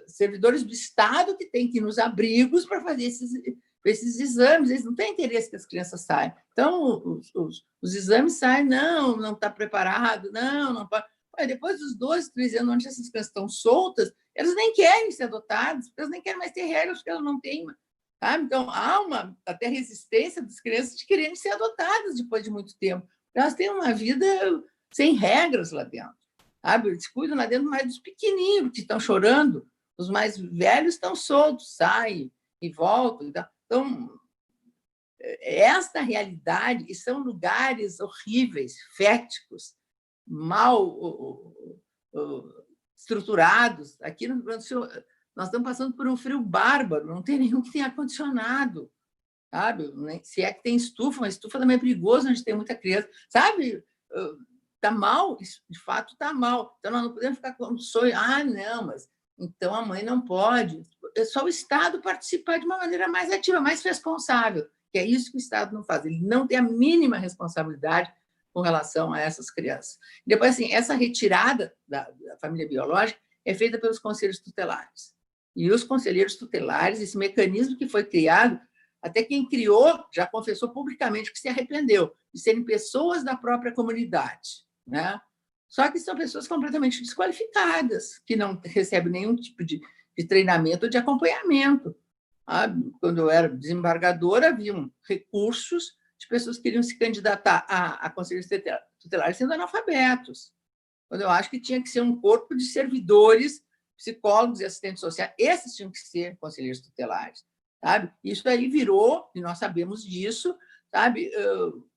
servidores do Estado que tem que ir nos abrigos para fazer esses exames. Eles não têm interesse que as crianças saiam. Então, os exames saem, não está preparado, não pode. Depois dos 12, 13 anos, onde essas crianças estão soltas, elas nem querem ser adotadas, elas nem querem mais ter regras, porque elas não têm. Sabe? Então, há até resistência das crianças de quererem ser adotadas depois de muito tempo. Elas têm uma vida sem regras lá dentro. Sabe? Eles cuidam lá dentro mais dos pequenininhos, que estão chorando. Os mais velhos estão soltos, saem e voltam. Então, esta realidade, e são lugares horríveis, féticos, mal estruturados. Aqui no Rio Grande do Sul, nós estamos passando por um frio bárbaro, não tem nenhum que tenha ar-condicionado, sabe? Se é que tem estufa, uma estufa também é perigoso, onde tem muita criança, sabe? Está mal, de fato está mal. Então, nós não podemos ficar com sonho, não, mas então a mãe não pode. É só o Estado participar de uma maneira mais ativa, mais responsável, que é isso que o Estado não faz. Ele não tem a mínima responsabilidade com relação a essas crianças. Depois, assim, essa retirada da família biológica é feita pelos conselhos tutelares. E os conselheiros tutelares, esse mecanismo que foi criado, até quem criou já confessou publicamente que se arrependeu de serem pessoas da própria comunidade, né? Só que são pessoas completamente desqualificadas, que não recebem nenhum tipo de treinamento ou de acompanhamento. Quando eu era desembargadora, haviam recursos de pessoas que queriam se candidatar a conselheiros tutelares sendo analfabetos. Quando eu acho que tinha que ser um corpo de servidores, psicólogos e assistentes sociais, esses tinham que ser conselheiros tutelares, sabe? Isso aí virou, e nós sabemos disso, sabe,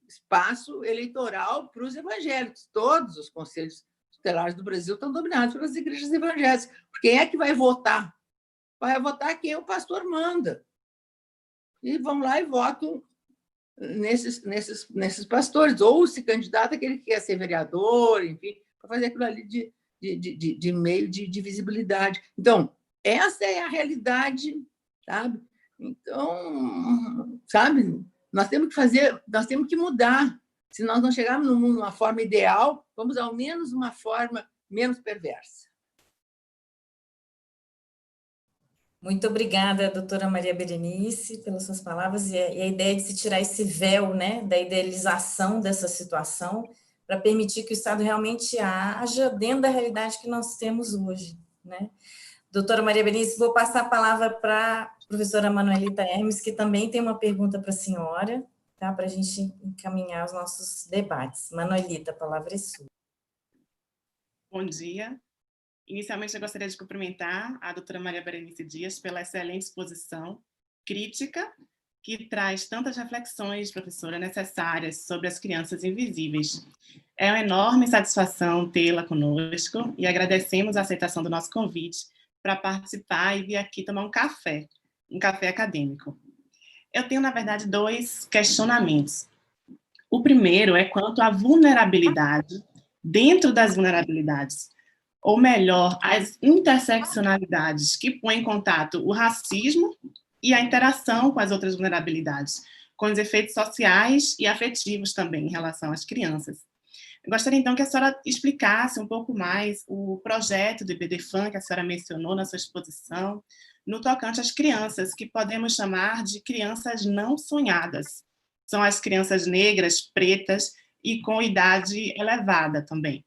espaço eleitoral para os evangélicos. Todos os conselhos tutelares do Brasil estão dominados pelas igrejas evangélicas. Quem é que vai votar? Vai votar quem o pastor manda. E vão lá e votam nesses pastores, ou se candidata aquele que quer ser vereador, enfim, para fazer aquilo ali de meio de visibilidade. Então, essa é a realidade, sabe? Então, sabe, nós temos que mudar. Se nós não chegarmos no mundo de uma forma ideal, vamos ao menos uma forma menos perversa. Muito obrigada, doutora Maria Berenice, pelas suas palavras e a ideia de se tirar esse véu, né, da idealização dessa situação para permitir que o Estado realmente haja dentro da realidade que nós temos hoje, né? Doutora Maria Berenice, vou passar a palavra para a professora Manuelita Hermes, que também tem uma pergunta para a senhora, tá, para a gente encaminhar os nossos debates. Manuelita, a palavra é sua. Bom dia. Inicialmente, eu gostaria de cumprimentar a doutora Maria Berenice Dias pela excelente exposição crítica, que traz tantas reflexões, professora, necessárias sobre as crianças invisíveis. É uma enorme satisfação tê-la conosco e agradecemos a aceitação do nosso convite para participar e vir aqui tomar um café acadêmico. Eu tenho, na verdade, 2 questionamentos. O primeiro é quanto à vulnerabilidade, dentro das vulnerabilidades, ou melhor, as interseccionalidades que põem em contato o racismo e a interação com as outras vulnerabilidades, com os efeitos sociais e afetivos também em relação às crianças. Eu gostaria, então, que a senhora explicasse um pouco mais o projeto do IBDFAN, que a senhora mencionou na sua exposição, no tocante às crianças, que podemos chamar de crianças não sonhadas. São as crianças negras, pretas e com idade elevada também.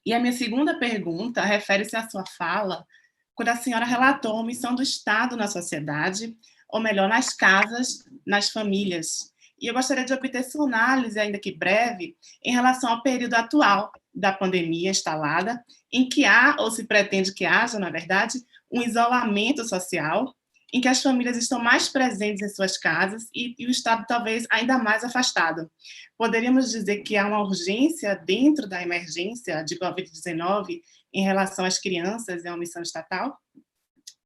E a minha segunda pergunta refere-se à sua fala, quando a senhora relatou a omissão do Estado na sociedade, ou melhor, nas casas, nas famílias. E eu gostaria de obter sua análise, ainda que breve, em relação ao período atual da pandemia instalada, em que há, ou se pretende que haja, na verdade, um isolamento social, em que as famílias estão mais presentes em suas casas e o Estado talvez ainda mais afastado. Poderíamos dizer que há uma urgência dentro da emergência de Covid-19 em relação às crianças e à omissão estatal?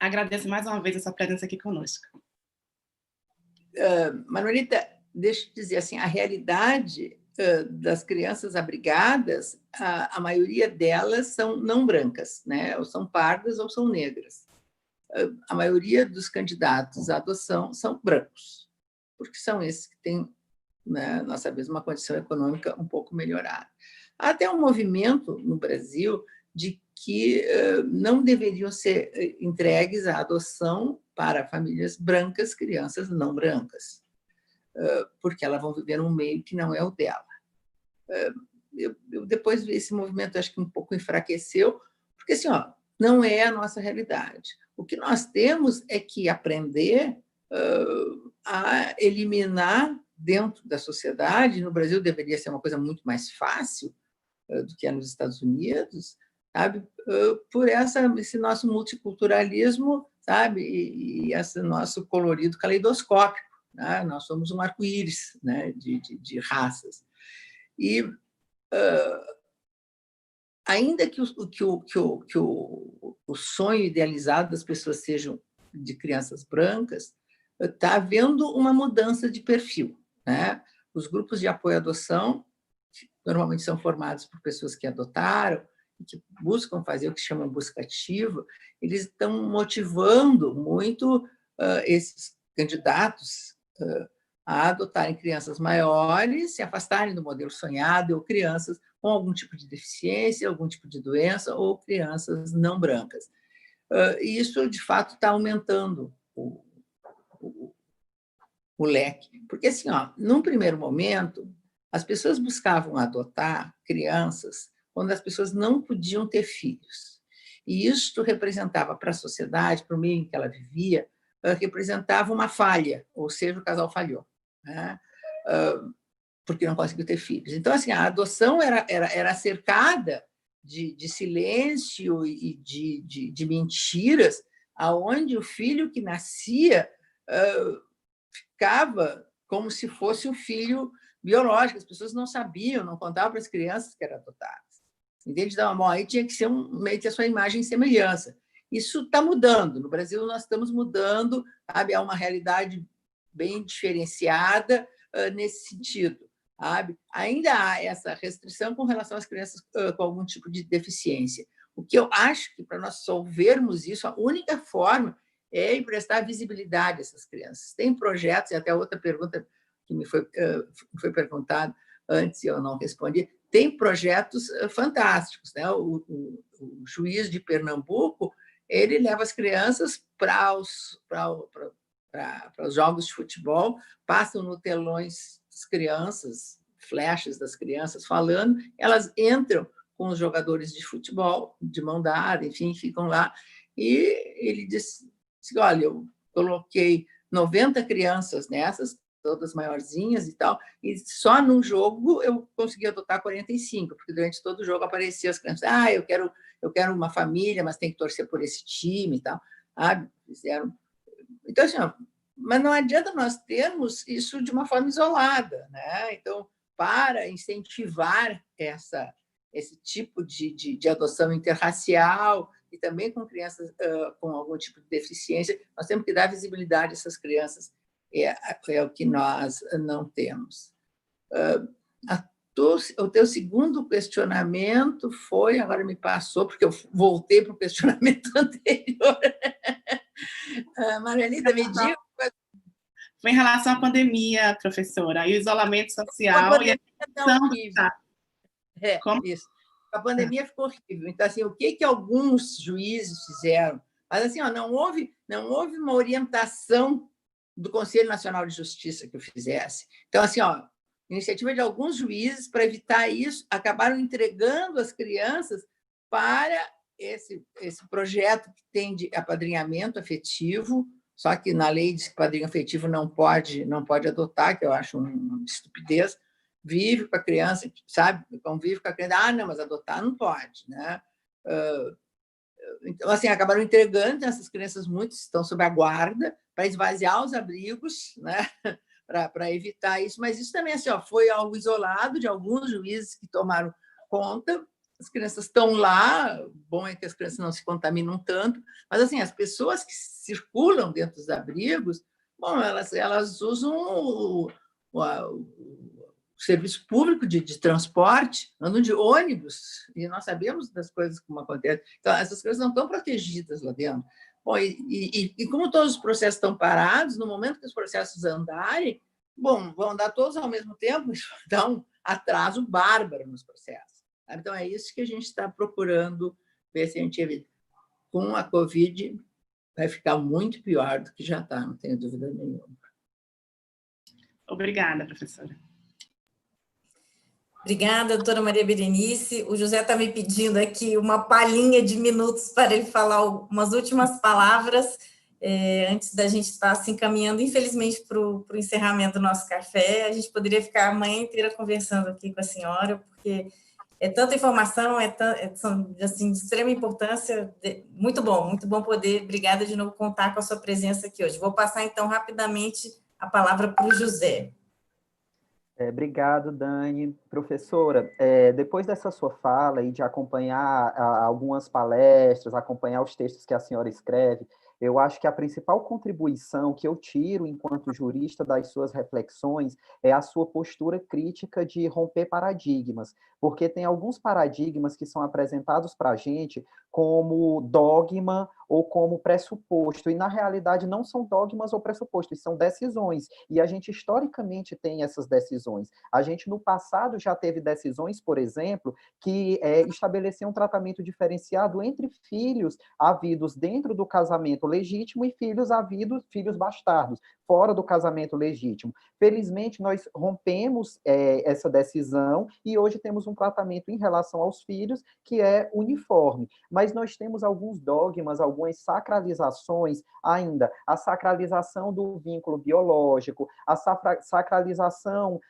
Agradeço mais uma vez a sua presença aqui conosco. Manuelita, deixa eu dizer assim, a realidade das crianças abrigadas, a maioria delas são não brancas, né? Ou são pardas ou são negras. A maioria dos candidatos à adoção são brancos, porque são esses que têm, né, nós sabemos, uma condição econômica um pouco melhorada. Há até um movimento no Brasil de que não deveriam ser entregues à adoção para famílias brancas, crianças não brancas, porque elas vão viver num meio que não é o dela. Eu depois esse movimento acho que um pouco enfraqueceu, porque assim, não é a nossa realidade. O que nós temos é que aprender a eliminar dentro da sociedade. No Brasil deveria ser uma coisa muito mais fácil do que é nos Estados Unidos, sabe? Por esse nosso multiculturalismo, sabe? E esse nosso colorido caleidoscópico, né? Nós somos um arco-íris, né? de raças. E ainda que o sonho idealizado das pessoas sejam de crianças brancas, está havendo uma mudança de perfil, né? Os grupos de apoio à adoção, que normalmente são formados por pessoas que adotaram, e que buscam fazer o que chamam busca ativa, eles estão motivando muito esses candidatos a adotarem crianças maiores, se afastarem do modelo sonhado, ou crianças com algum tipo de deficiência, algum tipo de doença, ou crianças não brancas. E isso, de fato, está aumentando o leque. Porque, assim, num primeiro momento, as pessoas buscavam adotar crianças quando as pessoas não podiam ter filhos. E isso representava para a sociedade, para o meio em que ela vivia, representava uma falha, ou seja, o casal falhou, né? Porque não conseguiu ter filhos. Então, assim, a adoção era cercada de silêncio e de mentiras, aonde o filho que nascia ficava como se fosse um filho biológico. As pessoas não sabiam, não contavam para as crianças que eram adotadas. Entende? Então, aí tinha que ser meio que a sua imagem e semelhança. Isso está mudando. No Brasil, nós estamos mudando, sabe? Há uma realidade bem diferenciada nesse sentido. Sabe? Ainda há essa restrição com relação às crianças com algum tipo de deficiência. O que eu acho que, para nós solvermos isso, a única forma é emprestar visibilidade a essas crianças. Tem projetos, e até outra pergunta que me foi antes e eu não respondi, tem projetos fantásticos, né? O juiz de Pernambuco, ele leva as crianças para os jogos de futebol, passam no telões das crianças, flechas das crianças falando, elas entram com os jogadores de futebol, de mão dada, enfim, ficam lá, e ele disse, olha, eu coloquei 90 crianças nessas, todas maiorzinhas e tal, e só num jogo eu consegui adotar 45, porque durante todo o jogo apareciam as crianças, eu quero uma família, mas tem que torcer por esse time e tal, fizeram. Então, assim, mas não adianta nós termos isso de uma forma isolada, né? Então, para incentivar esse tipo de adoção interracial e também com crianças com algum tipo de deficiência, nós temos que dar visibilidade a essas crianças, é o que nós não temos. o teu segundo questionamento foi, agora me passou, porque eu voltei para o questionamento anterior. Marianita, me diga. Foi em relação à pandemia, professora, e o isolamento social. A pandemia e a horrível. Como? Isso. A pandemia ficou horrível. Então, assim, o que alguns juízes fizeram? Mas, assim, não houve uma orientação do Conselho Nacional de Justiça que o fizesse. Então, assim, iniciativa de alguns juízes para evitar isso, acabaram entregando as crianças para esse projeto que tem de apadrinhamento afetivo, só que na lei diz que padrinho afetivo não pode adotar, que eu acho uma estupidez. Vive com a criança, sabe? Convive com a criança. Não, mas adotar não pode, né? Então, assim, acabaram entregando essas crianças, muitas estão sob a guarda para esvaziar os abrigos, né? Para evitar isso. Mas isso também, assim, foi algo isolado de alguns juízes que tomaram conta. As crianças estão lá, bom é que as crianças não se contaminam tanto, mas, assim, as pessoas que circulam dentro dos abrigos, bom, elas usam o serviço público de transporte, andam de ônibus, e nós sabemos das coisas como acontecem. Então, essas coisas não estão protegidas lá dentro. Bom, e como todos os processos estão parados, no momento que os processos andarem, bom, vão andar todos ao mesmo tempo, isso dá um atraso bárbaro nos processos. Então, é isso que a gente está procurando ver se a gente evita. Com a Covid, vai ficar muito pior do que já está, não tenho dúvida nenhuma. Obrigada, professora. Obrigada, doutora Maria Berenice. O José está me pedindo aqui uma palhinha de minutos para ele falar umas últimas palavras, antes da gente estar se encaminhando, infelizmente, para o encerramento do nosso café. A gente poderia ficar a manhã inteira conversando aqui com a senhora, porque é tanta informação, são assim, de extrema importância. Muito bom poder, obrigada de novo, contar com a sua presença aqui hoje. Vou passar, então, rapidamente a palavra para o José. Obrigado, Dani. Professora, depois dessa sua fala e de acompanhar algumas palestras, acompanhar os textos que a senhora escreve, eu acho que a principal contribuição que eu tiro enquanto jurista das suas reflexões é a sua postura crítica de romper paradigmas, porque tem alguns paradigmas que são apresentados para a gente como dogma ou como pressuposto, e na realidade não são dogmas ou pressupostos, são decisões, e a gente historicamente tem essas decisões. A gente no passado já teve decisões, por exemplo, que estabeleciam um tratamento diferenciado entre filhos havidos dentro do casamento legítimo e filhos bastardos, fora do casamento legítimo. Felizmente, nós rompemos essa decisão e hoje temos um tratamento em relação aos filhos que é uniforme. Mas nós temos alguns dogmas, algumas sacralizações ainda. A sacralização do vínculo biológico, a sacralização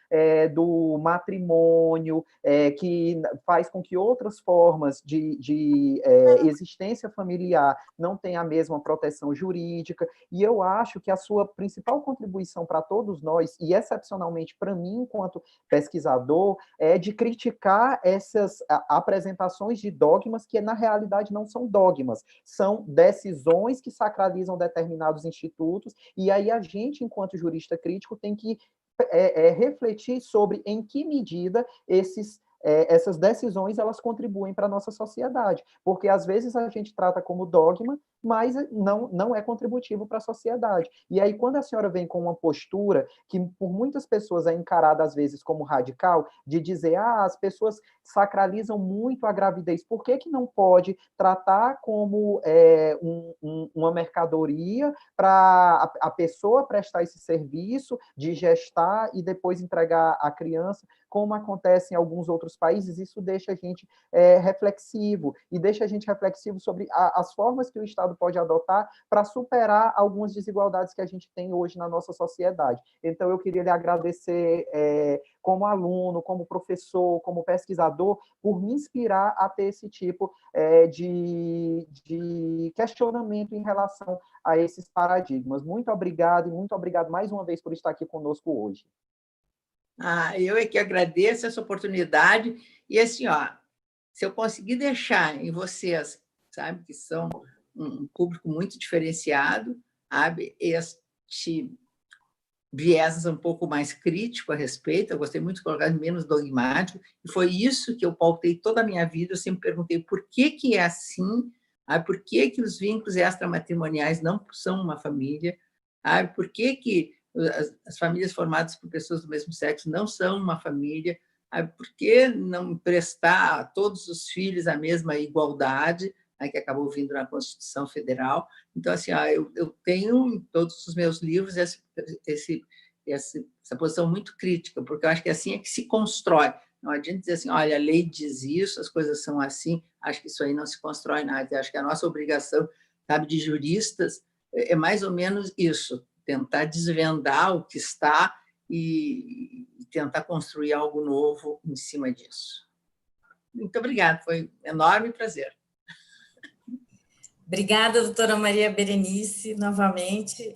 do matrimônio, que faz com que outras formas de existência familiar não tenham a mesma proteção jurídica. E eu acho que a sua principal contribuição para todos nós, e excepcionalmente para mim, enquanto pesquisador, é de criticar essas apresentações de dogmas que, na realidade, não são dogmas, são decisões que sacralizam determinados institutos, e aí a gente, enquanto jurista crítico, tem que refletir sobre em que medida essas decisões elas contribuem para a nossa sociedade, porque às vezes a gente trata como dogma, mas não é contributivo para a sociedade. E aí, quando a senhora vem com uma postura que por muitas pessoas é encarada às vezes como radical, de dizer, as pessoas sacralizam muito a gravidez, por que não pode tratar como uma mercadoria para a pessoa prestar esse serviço de gestar e depois entregar a criança, como acontece em alguns outros países? Isso deixa a gente reflexivo, e deixa a gente reflexivo sobre as formas que o Estado pode adotar para superar algumas desigualdades que a gente tem hoje na nossa sociedade. Então, eu queria lhe agradecer como aluno, como professor, como pesquisador, por me inspirar a ter esse tipo de questionamento em relação a esses paradigmas. Muito obrigado, e muito obrigado mais uma vez por estar aqui conosco hoje. Eu é que agradeço essa oportunidade, e assim, se eu conseguir deixar em vocês, sabe, que são um público muito diferenciado, sabe, vieses um pouco mais crítico a respeito, eu gostei muito de colocar menos dogmático, e foi isso que eu pautei toda a minha vida, eu sempre perguntei por que é assim, por que os vínculos extramatrimoniais não são uma família, por que as famílias formadas por pessoas do mesmo sexo não são uma família, por que não emprestar a todos os filhos a mesma igualdade, que acabou vindo na Constituição Federal. Então, assim, eu tenho em todos os meus livros essa posição muito crítica, porque eu acho que assim é que se constrói. Não adianta dizer assim, olha, a lei diz isso, as coisas são assim, acho que isso aí não se constrói nada. Eu acho que a nossa obrigação, sabe, de juristas é mais ou menos isso, tentar desvendar o que está e tentar construir algo novo em cima disso. Muito obrigada, foi um enorme prazer. Obrigada, doutora Maria Berenice, novamente,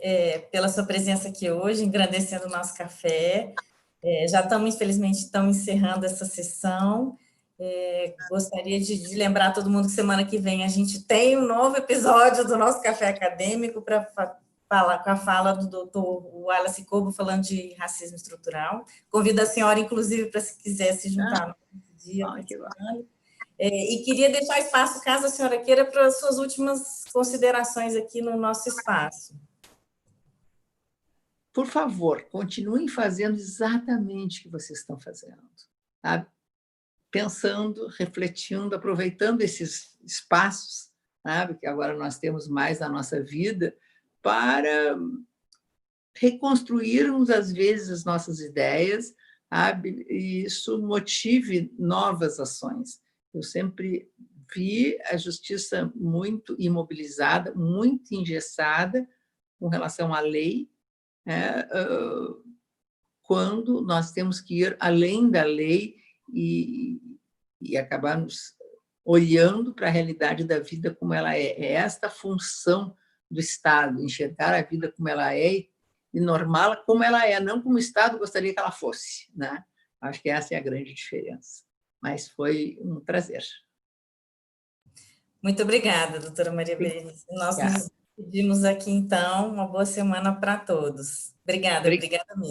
pela sua presença aqui hoje, engrandecendo o nosso café. Já estamos, infelizmente, encerrando essa sessão. Gostaria de lembrar todo mundo que semana que vem a gente tem um novo episódio do nosso Café Acadêmico para falar com a fala do doutor Wallace Cobo, falando de racismo estrutural. Convido a senhora, inclusive, para se quiser se juntar no dia. E queria deixar espaço, caso a senhora queira, para as suas últimas considerações aqui no nosso espaço. Por favor, continuem fazendo exatamente o que vocês estão fazendo, sabe? Pensando, refletindo, aproveitando esses espaços, sabe, que agora nós temos mais na nossa vida, para reconstruirmos, às vezes, as nossas ideias, sabe? E isso motive novas ações. Eu sempre vi a justiça muito imobilizada, muito engessada com relação à lei, quando nós temos que ir além da lei e acabarmos olhando para a realidade da vida como ela é. É esta função do Estado, enxergar a vida como ela é e normá-la como ela é, não como o Estado gostaria que ela fosse, né? Acho que essa é a grande diferença. Mas foi um prazer. Muito obrigada, doutora Maria Berenice. Nós nos despedimos aqui, então. Uma boa semana para todos. Obrigada mesmo.